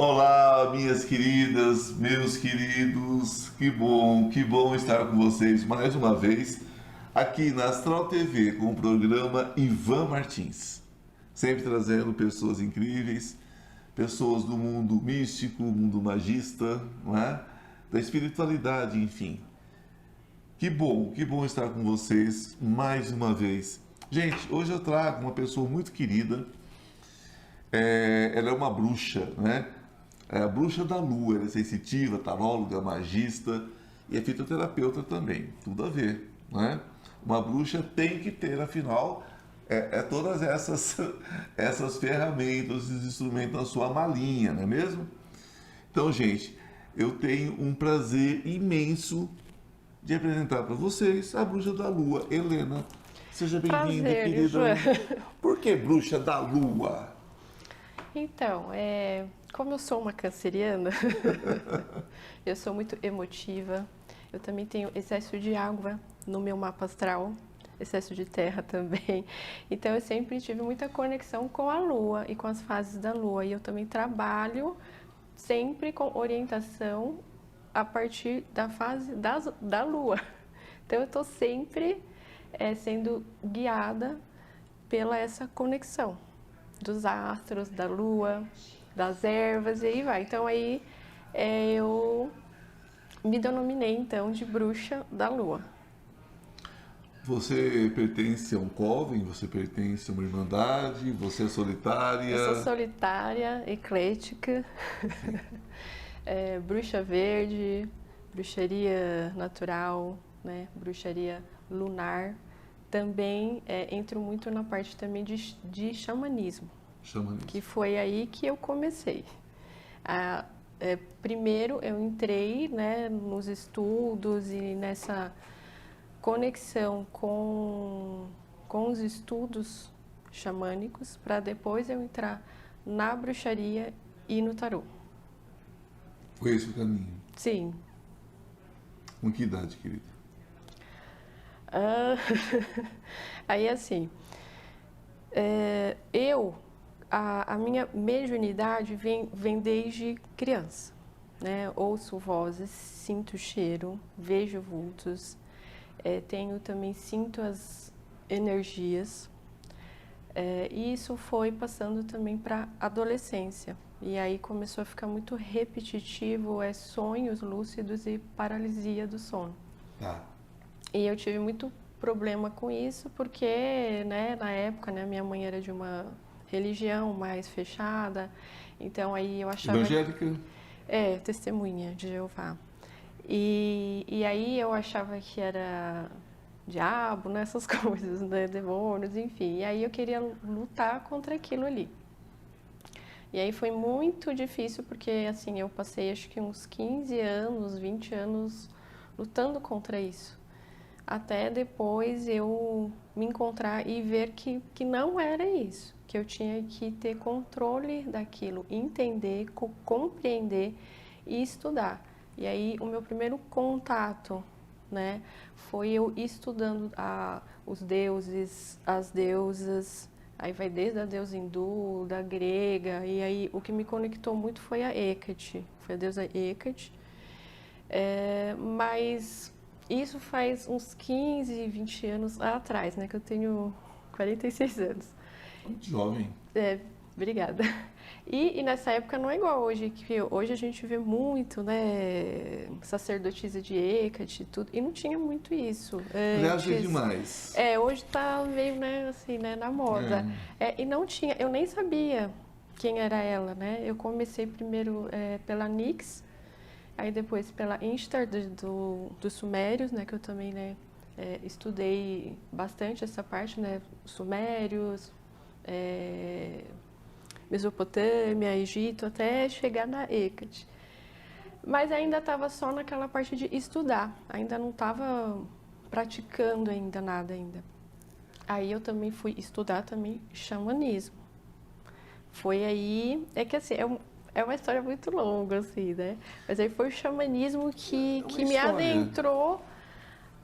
Olá, minhas queridas, meus queridos, que bom estar com vocês mais uma vez aqui na Astral TV com o programa Ivan Martins. Sempre trazendo pessoas incríveis, pessoas do mundo místico, mundo magista, não é? Da espiritualidade, enfim. Que bom estar com vocês mais uma vez. Gente, hoje eu trago uma pessoa muito querida. Ela é uma bruxa, né? É a bruxa da lua, ela é sensitiva, taróloga, magista e é fitoterapeuta também, tudo a ver, né? Uma bruxa tem que ter, afinal, todas essas ferramentas, esses instrumentos na sua malinha, não é mesmo? Então, gente, eu tenho um prazer imenso de apresentar para vocês a bruxa da lua, Helena. Seja bem-vinda, Prazer, querida. Ivan. Por que bruxa da lua? Então, como eu sou uma canceriana, eu sou muito emotiva. Eu também tenho excesso de água no meu mapa astral, excesso de terra também. Então, eu sempre tive muita conexão com a lua e com as fases da lua. E eu também trabalho sempre com orientação a partir da fase da lua. Então, eu estou sempre sendo guiada pela essa conexão dos astros, da lua, das ervas e aí vai. Então aí eu me denominei então de bruxa da lua. Você pertence a um coven? Você pertence a uma irmandade? Você é solitária? Eu sou solitária, eclética, bruxa verde, bruxaria natural, né? Bruxaria lunar. Também entro muito na parte também de xamanismo. Xamanismo. Que foi aí que eu comecei. Primeiro eu entrei, né, nos estudos e nessa conexão com os estudos xamânicos, para depois eu entrar na bruxaria e no tarô. Foi esse o caminho. Sim. Com que idade, querida? Ah, aí assim, a minha mediunidade vem desde criança, né? Ouço vozes, sinto cheiro, vejo vultos, sinto as energias, e isso foi passando também para adolescência. E aí começou a ficar muito repetitivo, sonhos lúcidos e paralisia do sono. Tá. E eu tive muito problema com isso porque, né, na época, né, minha mãe era de uma religião mais fechada, então aí eu achava... Evangélica? Testemunha de Jeová. E aí eu achava que era diabo, né, essas coisas, né, demônios, enfim. E aí eu queria lutar contra aquilo ali. E aí foi muito difícil porque, assim, eu passei acho que uns 15 anos, 20 anos lutando contra isso. Até depois eu me encontrar e ver que não era isso, que eu tinha que ter controle daquilo, entender, compreender e estudar. E aí o meu primeiro contato, né, foi eu estudando os deuses, as deusas, aí vai desde a deusa hindu, da grega, e aí o que me conectou muito foi a Hecate, foi a deusa Hecate, mas... Isso faz uns 15, 20 anos atrás, né? Que eu tenho 46 anos. Muito jovem. Obrigada. E nessa época não é igual hoje, que hoje a gente vê muito, né? Sacerdotisa de Hecate e tudo. E não tinha muito isso. Aliás, é demais. Hoje tá meio, né, assim, né, na moda. E não tinha, eu nem sabia quem era ela, né? Eu comecei primeiro pela Nix. Aí depois pela Instar dos Sumérios, né, que eu também, né, estudei bastante essa parte, né, Sumérios, Mesopotâmia, Egito, até chegar na Hecate. Mas ainda estava só naquela parte de estudar, ainda não estava praticando ainda nada ainda. Aí eu também fui estudar também xamanismo. Foi aí, que assim, é uma história muito longa, assim, né? Mas aí foi o xamanismo que me história. adentrou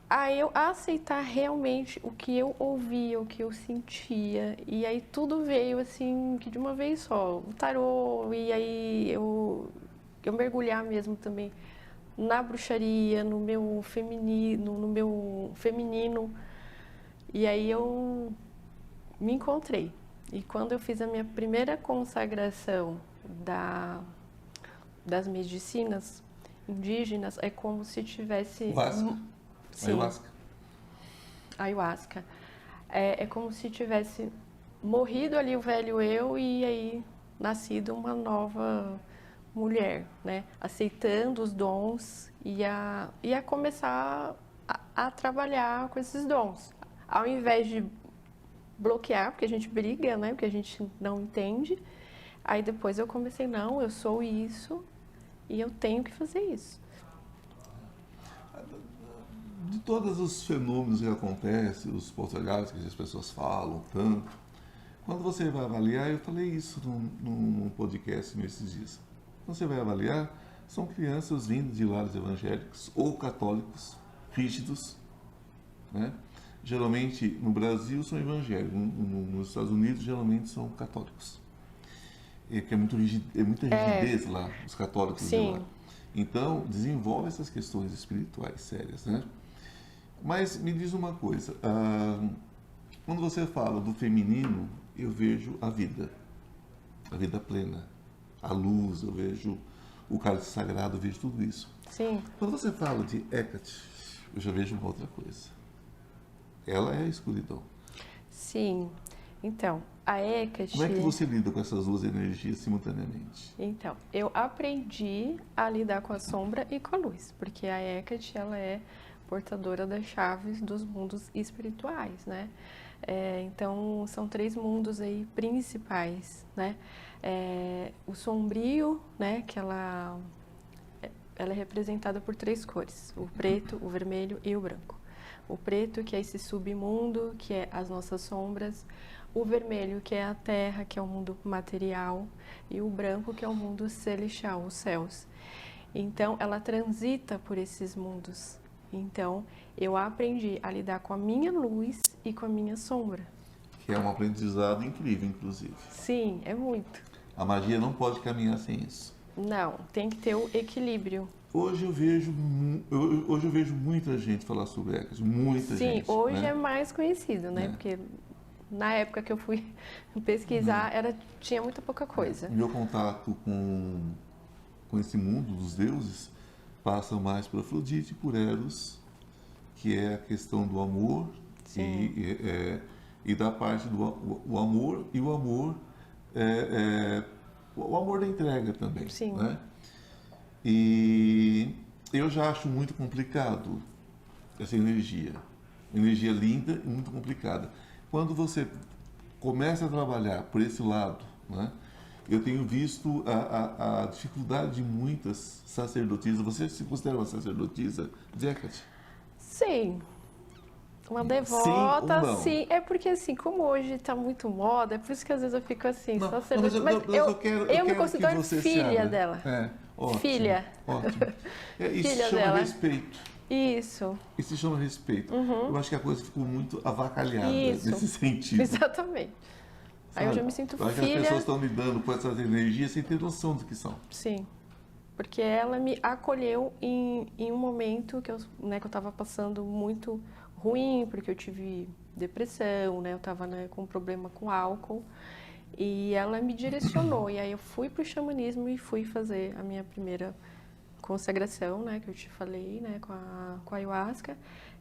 a eu aceitar realmente o que eu ouvia, o que eu sentia. E aí tudo veio assim, que de uma vez só. O tarô, e aí eu mergulhar mesmo também na bruxaria, no meu feminino. E aí eu me encontrei. E quando eu fiz a minha primeira consagração das medicinas indígenas, é como se tivesse... Ayahuasca. Sim, Ayahuasca. ayahuasca. É como se tivesse morrido ali o velho eu e aí nascido uma nova mulher, né? Aceitando os dons e a começar a trabalhar com esses dons. Ao invés de bloquear, porque a gente briga, né? Porque a gente não entende. Aí depois eu comecei, não, eu sou isso e eu tenho que fazer isso. De todos os fenômenos que acontecem, os poltergeists que as pessoas falam tanto, quando você vai avaliar, eu falei isso num podcast nesses dias. Quando você vai avaliar, são crianças vindo de lares evangélicos ou católicos, rígidos, né? Geralmente no Brasil são evangélicos, nos Estados Unidos geralmente são católicos. Que é muita rigidez lá, os católicos de lá. Então, desenvolve essas questões espirituais sérias, né? Mas me diz uma coisa, quando você fala do feminino, eu vejo a vida plena, a luz, eu vejo o cálice sagrado, eu vejo tudo isso. Sim. Quando você fala de Hecate, eu já vejo uma outra coisa. Ela é a escuridão. Sim. Então, a Hecate... Como é que você lida com essas duas energias simultaneamente? Então, eu aprendi a lidar com a sombra e com a luz, porque a Hecate, ela é portadora das chaves dos mundos espirituais, né? Então, são 3 mundos aí principais, né? O sombrio, né? Que ela é representada por 3 cores: o preto, o vermelho e o branco. O preto, que é esse submundo, que é as nossas sombras. O vermelho, que é a terra, que é o mundo material. E o branco, que é o mundo celestial, os céus. Então, ela transita por esses mundos. Então, eu aprendi a lidar com a minha luz e com a minha sombra. Que é um aprendizado incrível, inclusive. Sim, é muito. A magia não pode caminhar sem isso. Não, tem que ter o equilíbrio. Hoje eu vejo muita gente falar sobre Hecate, muita gente. Sim, hoje né? é mais conhecido, né? Porque na época que eu fui pesquisar, tinha muita pouca coisa. Meu contato com esse mundo dos deuses passa mais por Afrodite, por Eros, que é a questão do amor e da parte do o amor e o amor o amor da entrega também. Sim. Né? E eu já acho muito complicado essa energia linda e muito complicada. Quando você começa a trabalhar por esse lado, né? Eu tenho visto a dificuldade de muitas sacerdotisas. Você se considera uma sacerdotisa de Hecate? Sim. Uma devota, sim. Ou não? Sim. É porque assim, como hoje está muito moda, é por isso que às vezes eu fico assim, Não, sacerdotisa. Mas eu me considero filha dela. Ótimo, Filha. Ótimo. Isso Filha se chama dela. respeito. Isso. Isso se chama respeito. Eu acho que a coisa ficou muito avacalhada Isso. nesse sentido. Exatamente. Aí eu já me sinto acho filha. que as pessoas estão lidando com essas energias sem ter noção do que são. Sim. Porque ela me acolheu em um momento que eu estava passando muito ruim, porque eu tive depressão, né? Eu estava com problema com álcool. E ela me direcionou. E aí eu fui para o xamanismo e fui fazer a minha primeira consagração, né? Que eu te falei, né? Com a ayahuasca.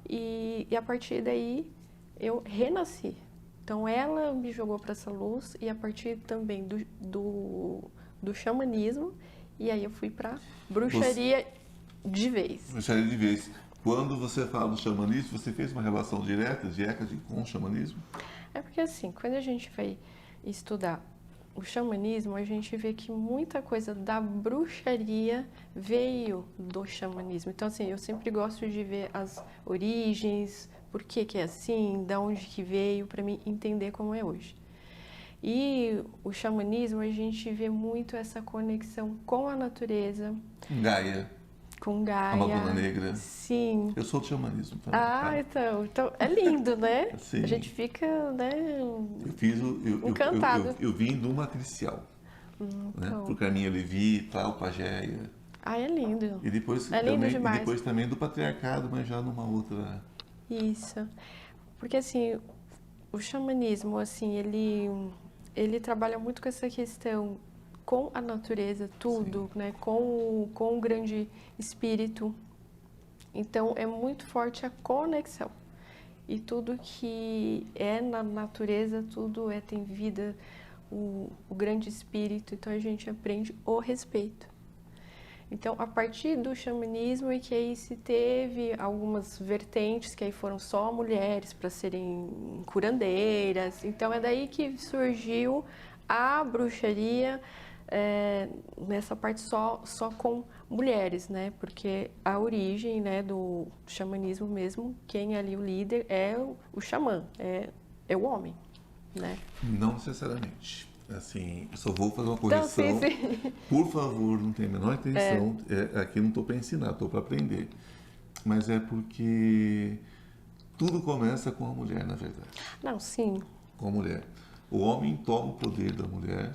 E a partir daí eu renasci. Então ela me jogou para essa luz e a partir também do xamanismo, e aí eu fui para bruxaria de vez. Bruxaria de vez. Quando você fala do xamanismo, você fez uma relação direta de Hecate com o xamanismo? É porque assim, quando a gente vai estudar o xamanismo, a gente vê que muita coisa da bruxaria veio do xamanismo. Então assim, eu sempre gosto de ver as origens, por que é assim, da onde que veio, para mim entender como é hoje. E o xamanismo, a gente vê muito essa conexão com a natureza. Gaia. Com a Magona Gaia. Negra. Sim. Eu sou do xamanismo também. Ah, tá? então é lindo, né? Sim. A gente fica, né, Eu fiz encantado. eu vim do matricial, né? Então, Por Carminha Levi, tal, Pagéia. é lindo. E depois É lindo também, demais. do patriarcado, mas já numa outra. Isso. Porque assim, o xamanismo, assim, ele trabalha muito com essa questão com a natureza, tudo, né? Com o grande espírito. Então é muito forte a conexão. E tudo que é na natureza, tudo tem vida, o grande espírito. Então a gente aprende o respeito. Então, a partir do xamanismo é que aí se teve algumas vertentes que aí foram só mulheres para serem curandeiras. Então, é daí que surgiu a bruxaria nessa parte só com mulheres, né? Porque a origem, né, do xamanismo mesmo, quem é ali o líder é o xamã, é o homem, né? Não necessariamente. Assim, eu só vou fazer uma Então, correção. sim. Por favor, não tem a menor intenção. Aqui eu não estou para ensinar, estou para aprender. Mas é porque tudo começa com a mulher, na verdade. Não, sim. Com a mulher. O homem toma o poder da mulher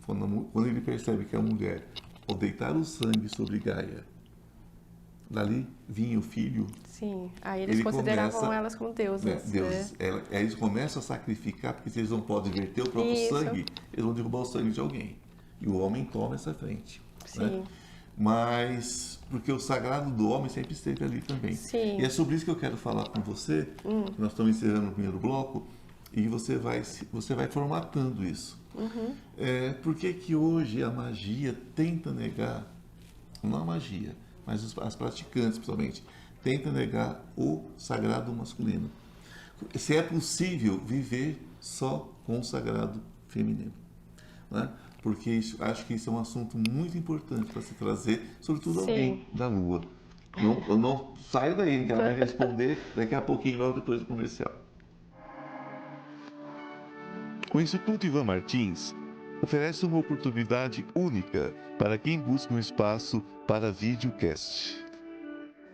quando ele percebe que a mulher, ao deitar o sangue sobre Gaia, dali vinha o filho. Sim, aí eles Ele consideravam começa, elas como deusas, Deus, né? eles começam a sacrificar, porque se eles não podem verter o próprio Isso. sangue, eles vão derrubar o sangue de alguém. E o homem toma essa frente. Sim. Né? Mas, porque o sagrado do homem sempre esteve ali também. Sim. E é sobre isso que eu quero falar com você. Nós estamos encerrando o primeiro bloco e você vai formatando isso. Por que que hoje a magia tenta negar, não a magia, mas as praticantes, principalmente, tenta negar o sagrado masculino? Se é possível viver só com o sagrado feminino, né? Porque acho que isso é um assunto muito importante para se trazer, sobretudo alguém da Lua. Eu não saio daí, que ela vai responder daqui a pouquinho, logo depois do comercial. O Instituto Ivan Martins oferece uma oportunidade única para quem busca um espaço para videocast.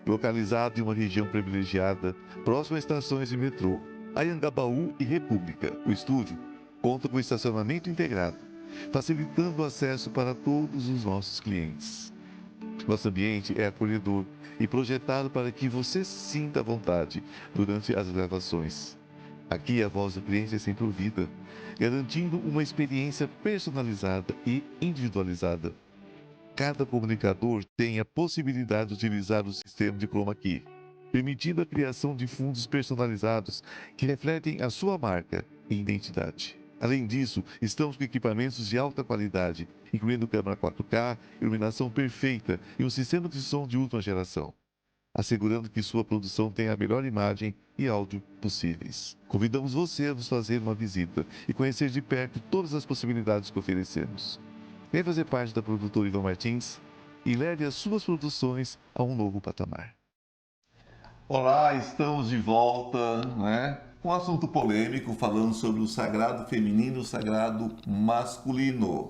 Localizado em uma região privilegiada, próximo a estações de metrô, Anhangabaú e República, o estúdio conta com estacionamento integrado, facilitando o acesso para todos os nossos clientes. Nosso ambiente é acolhedor e projetado para que você se sinta à vontade durante as gravações. Aqui a voz do cliente é sempre ouvida, garantindo uma experiência personalizada e individualizada. Cada comunicador tem a possibilidade de utilizar o sistema de chroma key, permitindo a criação de fundos personalizados que refletem a sua marca e identidade. Além disso, estamos com equipamentos de alta qualidade, incluindo câmera 4K, iluminação perfeita e um sistema de som de última geração, assegurando que sua produção tenha a melhor imagem e áudio possíveis. Convidamos você a nos fazer uma visita e conhecer de perto todas as possibilidades que oferecemos. Vem fazer parte da produtora Ivan Martins e leve as suas produções a um novo patamar. Olá, estamos de volta, né? Com um assunto polêmico, falando sobre o sagrado feminino e o sagrado masculino.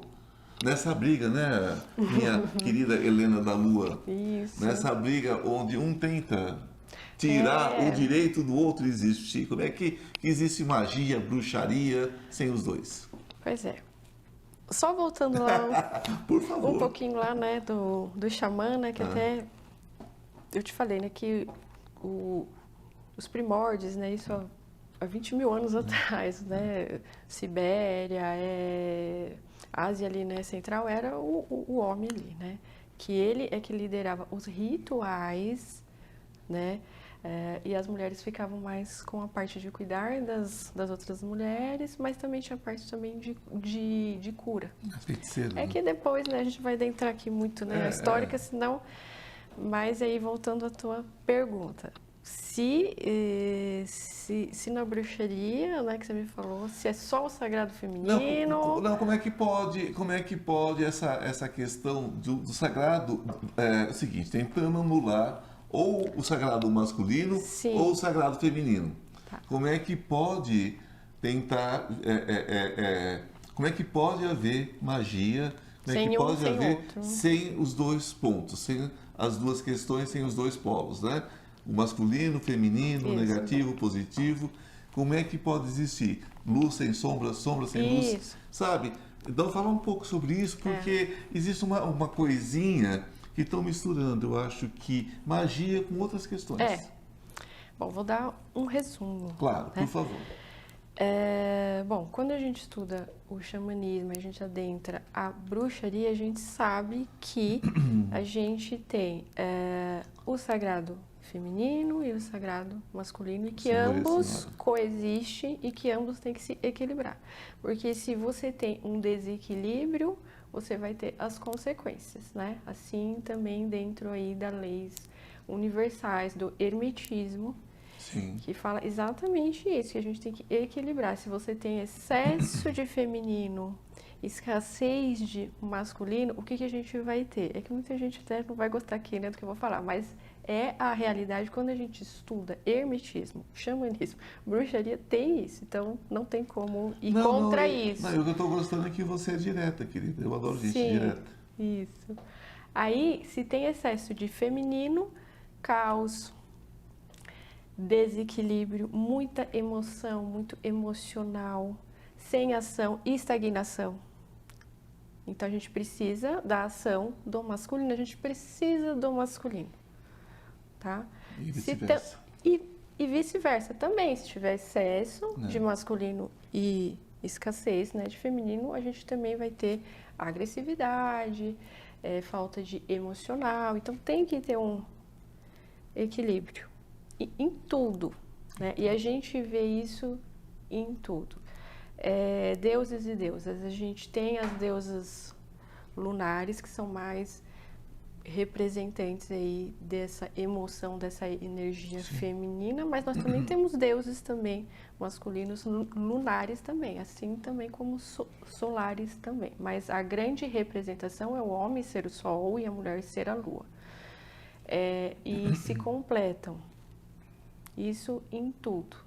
Nessa briga, né, minha querida Helena da Lua? Isso. Nessa briga onde um tenta tirar o direito do outro existir. Como é que existe magia, bruxaria sem os dois? Pois é. Só voltando lá Por favor. um pouquinho lá, né, do xamã, né, que até eu te falei, né, que os primórdios, né, isso há 20 mil anos atrás, né, Sibéria, Ásia ali, né, central, era o homem ali, né, que ele é que liderava os rituais, né, e as mulheres ficavam mais com a parte de cuidar das outras mulheres, mas também tinha a parte também de cura. Feiticeiro, É que depois, né, a gente vai adentrar aqui muito, né, histórica, senão... Mas aí, voltando à tua pergunta, se na bruxaria, né, que você me falou, se é só o sagrado feminino... Não, como é que pode essa questão do sagrado, é o seguinte, tentando anular ou o sagrado masculino Sim. ou o sagrado feminino. Tá. Como é que pode tentar, como é que pode haver magia, como é Sem que um, pode sem haver outro. sem os dois pontos, sem as duas questões têm os dois polos, né? O masculino, o feminino, o Isso. negativo, o positivo. Como é que pode existir luz sem sombra, sombra sem luz, Isso. sabe? Então, falar um pouco sobre isso, porque existe uma coisinha que estão misturando, eu acho que magia com outras questões. Bom, vou dar um resumo. Claro, por favor. Bom, quando a gente estuda o xamanismo, a gente adentra a bruxaria, a gente sabe que a gente tem o sagrado feminino e o sagrado masculino, e que Sim, ambos senhora. coexistem e que ambos têm que se equilibrar. Porque se você tem um desequilíbrio, você vai ter as consequências, né? Assim também dentro aí das leis universais do hermetismo, Sim. que fala exatamente isso, que a gente tem que equilibrar. Se você tem excesso de feminino, escassez de masculino, o que que a gente vai ter? É que muita gente até não vai gostar aqui, né, do que eu vou falar, mas é a realidade quando a gente estuda hermetismo, xamanismo, bruxaria, tem isso. Então, não tem como ir contra isso. Não, o que eu estou gostando é que você é direta, querida. Eu adoro gente Sim, direta. isso. Aí, se tem excesso de feminino, caos, desequilíbrio, muita emoção, muito emocional, sem ação e estagnação. Então a gente precisa da ação do masculino, a gente precisa do masculino, tá? E Se vice-versa. E vice-versa também, se tiver excesso de masculino e escassez, né, de feminino, a gente também vai ter agressividade, falta de emocional. Então tem que ter um equilíbrio em tudo, né? E a gente vê isso em tudo. Deuses e deusas. A gente tem as deusas lunares, que são mais representantes aí dessa emoção, dessa energia feminina, mas nós também temos deuses também masculinos lunares também, assim também como solares também. Mas a grande representação é o homem ser o sol e a mulher ser a lua. E se completam. Isso em tudo,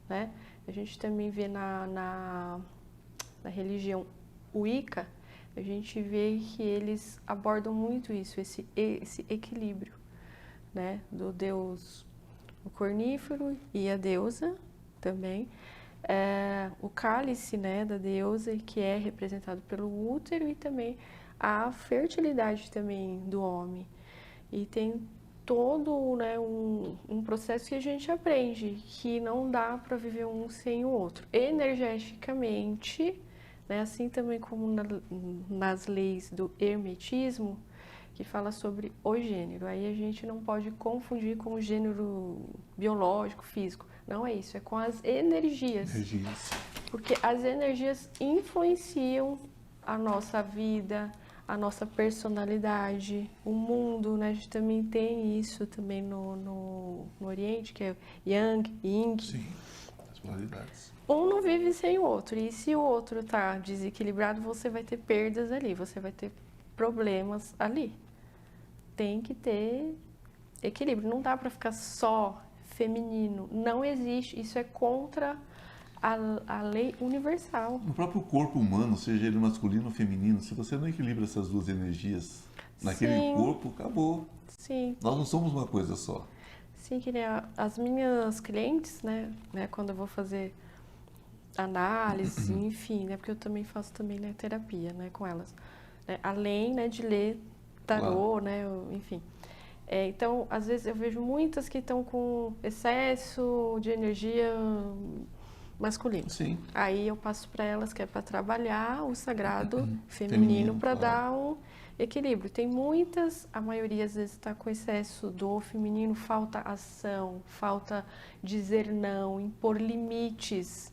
né? A gente também vê na religião Wicca, a gente vê que eles abordam muito isso, esse equilíbrio, né? Do deus o cornífero e a deusa também. O cálice, né, da deusa, que é representado pelo útero, e também a fertilidade também do homem. E tem todo, né, um processo que a gente aprende, que não dá para viver um sem o outro. Energeticamente, né, assim também como nas leis do hermetismo, que fala sobre o gênero. Aí a gente não pode confundir com o gênero biológico, físico. Não é isso, é com as energias. Porque as energias influenciam a nossa vida, a nossa personalidade, o mundo, né? A gente também tem isso também no Oriente, que é Yang, Yin. Sim, as polaridades. Um não vive sem o outro, e se o outro está desequilibrado, você vai ter perdas ali, você vai ter problemas ali. Tem que ter equilíbrio, não dá para ficar só feminino, não existe, isso é contra a lei universal. No próprio corpo humano, seja ele masculino ou feminino, se você não equilibra essas duas energias naquele Sim. corpo, acabou. Sim. Nós não somos uma coisa só. Sim, que nem as minhas clientes, né, quando eu vou fazer análise, enfim, né, porque eu também faço também, né, terapia, né, com elas. Além, né, de ler tarô, né, enfim. Então, às vezes eu vejo muitas que estão com excesso de energia masculina. Sim. Aí eu passo para elas que é para trabalhar o sagrado feminino para dar um equilíbrio. Tem muitas, a maioria às vezes está com excesso do feminino, falta ação, falta dizer não, impor limites.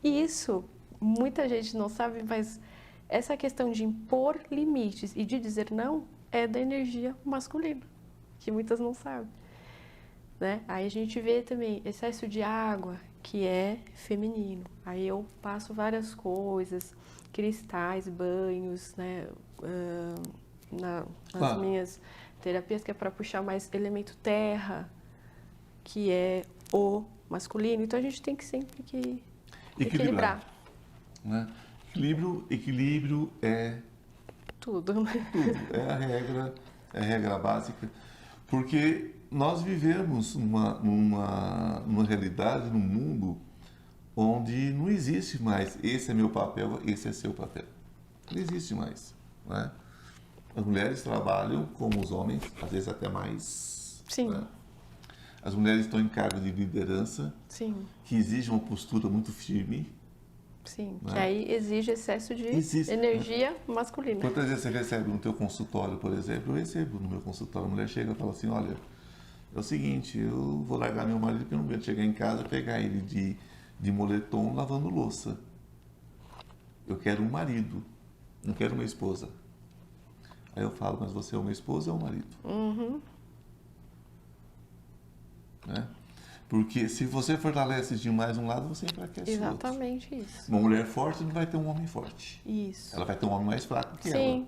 Isso muita gente não sabe, mas essa questão de impor limites e de dizer não é da energia masculina, que muitas não sabem, né? Aí a gente vê também excesso de água, que é feminino. Aí eu passo várias coisas, cristais, banhos, né? Nas minhas terapias, que é para puxar mais elemento terra, que é o masculino. Então a gente tem que sempre que equilibrar. Né? Equilíbrio é tudo, né? tudo. É a regra é a regra básica, porque nós vivemos numa realidade, num mundo onde não existe mais esse é meu papel, esse é seu papel. Não existe mais, né? As mulheres trabalham como os homens, às vezes até mais. Sim. Né? As mulheres estão em cargos de liderança, Sim. que exigem uma postura muito firme. Sim, Né? que aí exige excesso de energia masculina. Quantas vezes você recebe no teu consultório, por exemplo? Eu recebo no meu consultório, a mulher chega e fala assim, olha, é o seguinte, eu vou largar meu marido porque eu não aguento chegar em casa e pegar ele de moletom lavando louça. Eu quero um marido, não quero uma esposa. Aí eu falo, mas você é uma esposa ou um marido? Uhum. Né? Porque se você fortalece demais um lado, você enfraquece o outro. Exatamente isso. Uma mulher forte não vai ter um homem forte. Isso. Ela vai ter um homem mais fraco que Sim. ela.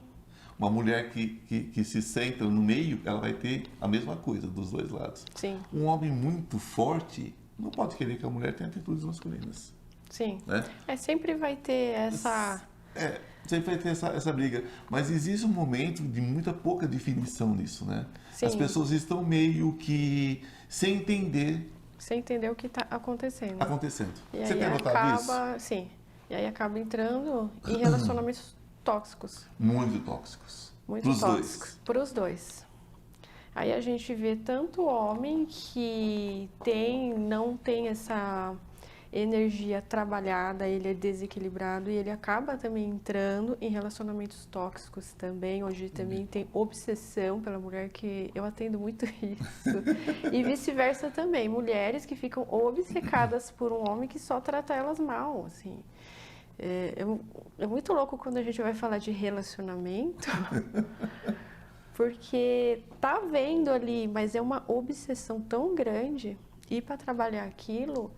Uma mulher que se centra no meio, ela vai ter a mesma coisa dos dois lados. Sim. Um homem muito forte não pode querer que a mulher tenha atitudes masculinas. Sim. Né? Sempre vai ter essa... Sempre vai ter essa briga. Mas existe um momento de muita pouca definição nisso, né? Sim. As pessoas estão meio que sem entender Sem entender o que está acontecendo. E E você aí tem notado isso? Sim. E aí acaba entrando em relacionamentos tóxicos. Muito tóxicos. Muito Pros tóxicos. Para os dois. Aí a gente vê tanto homem que não tem essa energia trabalhada, ele é desequilibrado e ele acaba também entrando em relacionamentos tóxicos também. Hoje também tem obsessão pela mulher, que eu atendo muito isso. E vice-versa também, mulheres que ficam obcecadas por um homem que só trata elas mal, assim. É muito louco quando a gente vai falar de relacionamento, porque tá vendo ali, mas é uma obsessão tão grande, e para trabalhar aquilo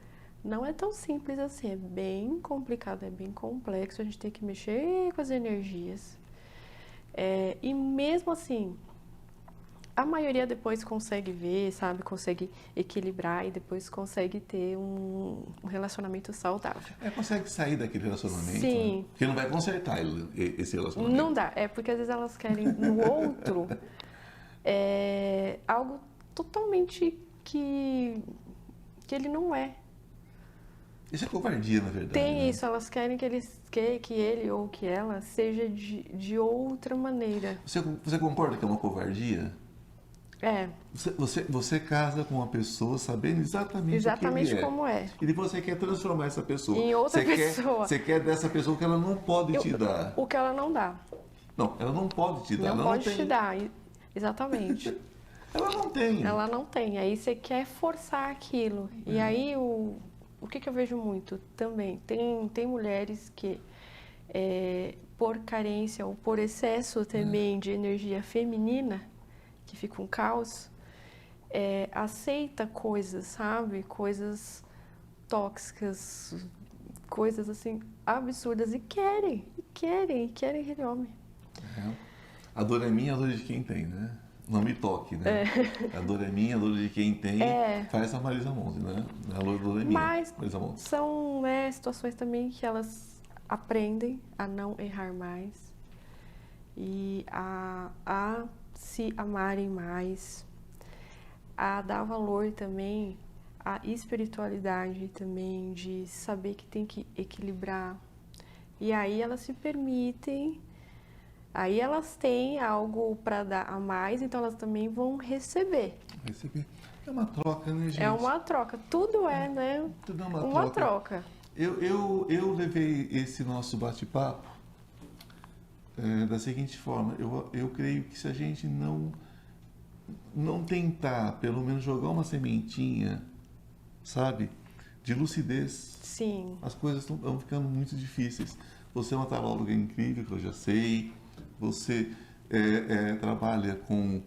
não é tão simples assim, é bem complicado, é bem complexo, a gente tem que mexer com as energias. E mesmo assim, a maioria depois consegue ver, sabe, consegue equilibrar e depois consegue ter um relacionamento saudável. Consegue sair daquele relacionamento, Sim. Né? Porque não vai consertar esse relacionamento. Não dá, porque às vezes elas querem no outro algo totalmente que ele não é. Isso é covardia, na verdade. Tem né? isso, elas querem que ele ou que ela seja de outra maneira. Você concorda que é uma covardia? Você casa com uma pessoa sabendo exatamente o que ele é. Como é. E depois você quer transformar essa pessoa. Em outra pessoa. Você quer dessa pessoa que ela não pode te dar. O que ela não dá. Não, ela não pode te dar. Não pode te dar, exatamente. Ela não tem. Ela não tem. Aí você quer forçar aquilo. E aí o que eu vejo muito também? Tem mulheres que, por carência ou por excesso também de energia feminina, que fica um caos, aceita coisas, sabe? Coisas tóxicas, coisas assim absurdas e querem aquele homem. A dor é minha, a dor é de quem tem, né? Não me toque, né? A dor é minha, a dor é de quem tem. Faz a Marisa Monte, né? A dor é minha, Marisa Monte. São situações também que elas aprendem a não errar mais e a se amarem mais, a dar valor também à espiritualidade também, de saber que tem que equilibrar. E aí elas se permitem, aí elas têm algo para dar a mais, então elas também vão receber. É uma troca, né, gente? É uma troca. Tudo é, né? Tudo é uma troca. Eu levei esse nosso bate-papo da seguinte forma. Eu creio que se a gente não tentar, pelo menos jogar uma sementinha, sabe, de lucidez, sim, as coisas vão ficando muito difíceis. Você é uma taróloga incrível, que eu já sei. Você trabalha com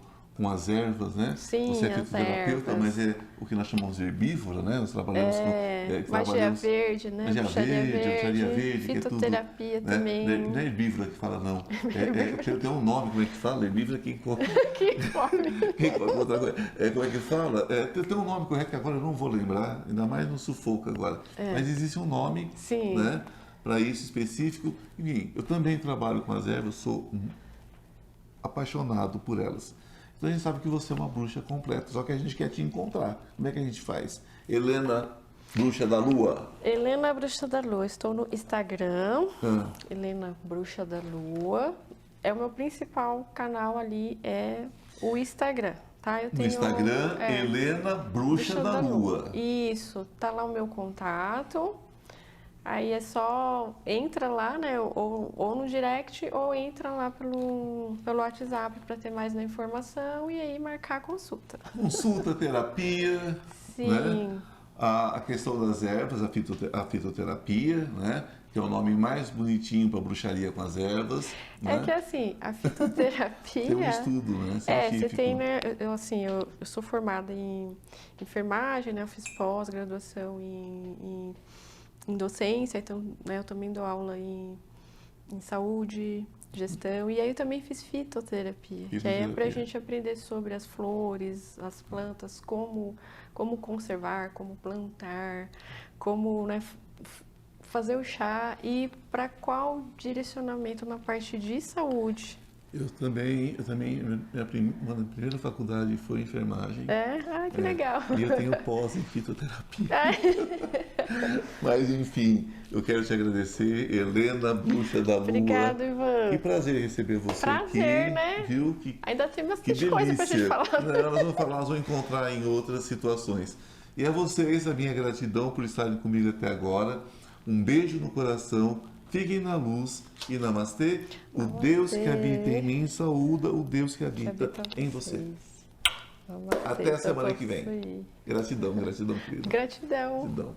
as ervas, né? Sim, você é fitoterapeuta, mas é o que nós chamamos de herbívora, né? Nós trabalhamos com... magia verde, né? Bruxaria verde, fitoterapia que é tudo, também. Né? Não é herbívora que fala, não. Tem um nome, como é que fala? Herbívora quem come. Quem come outra coisa. Como é que fala? Tem um nome correto que agora eu não vou lembrar, ainda mais no sufoco agora. Mas existe um nome, né? Para isso específico. Enfim, eu também trabalho com as ervas, sou apaixonado por elas. Então a gente sabe que você é uma bruxa completa, só que a gente quer te encontrar. Como é que a gente faz? Helena, Bruxa da Lua. Helena Bruxa da Lua. Estou no Instagram, Ah, Helena Bruxa da Lua. É o meu principal canal ali, é o Instagram, tá? Eu no tenho, Instagram, Helena Bruxa da Lua. Isso, tá lá o meu contato. Aí é só entra lá, né? Ou no direct, ou entra lá pelo WhatsApp para ter mais informação e aí marcar a consulta. Consulta, terapia, Sim. né? A questão das ervas, a fitoterapia, né? Que é o nome mais bonitinho para bruxaria com as ervas. É Né? que assim, a fitoterapia. Tem um estudo, né? Você Científico. tem, né? Eu sou formada em enfermagem, né? Eu fiz pós-graduação em docência, então, né, eu também dou aula em saúde, gestão, e aí eu também fiz fitoterapia, que aí é pra gente aprender sobre as flores, as plantas, como conservar, como plantar, como, né, fazer o chá e para qual direcionamento na parte de saúde. Eu também, minha primeira faculdade foi enfermagem. Que legal. E eu tenho pós em fitoterapia. Mas enfim, eu quero te agradecer, Helena Bruxa da Lua. Obrigada, Ivan. Que prazer receber você aqui. Né? Viu? Ainda tem Que bastante delícia. coisa pra gente falar. Não, nós vamos encontrar em outras situações. E a vocês, a minha gratidão por estarem comigo até agora. Um beijo no coração. Fiquem na luz e namastê. O Deus que habita em mim saúda o Deus que habita em você. Namastê. Até a semana que vem. Gratidão, querido. Gratidão. Gratidão.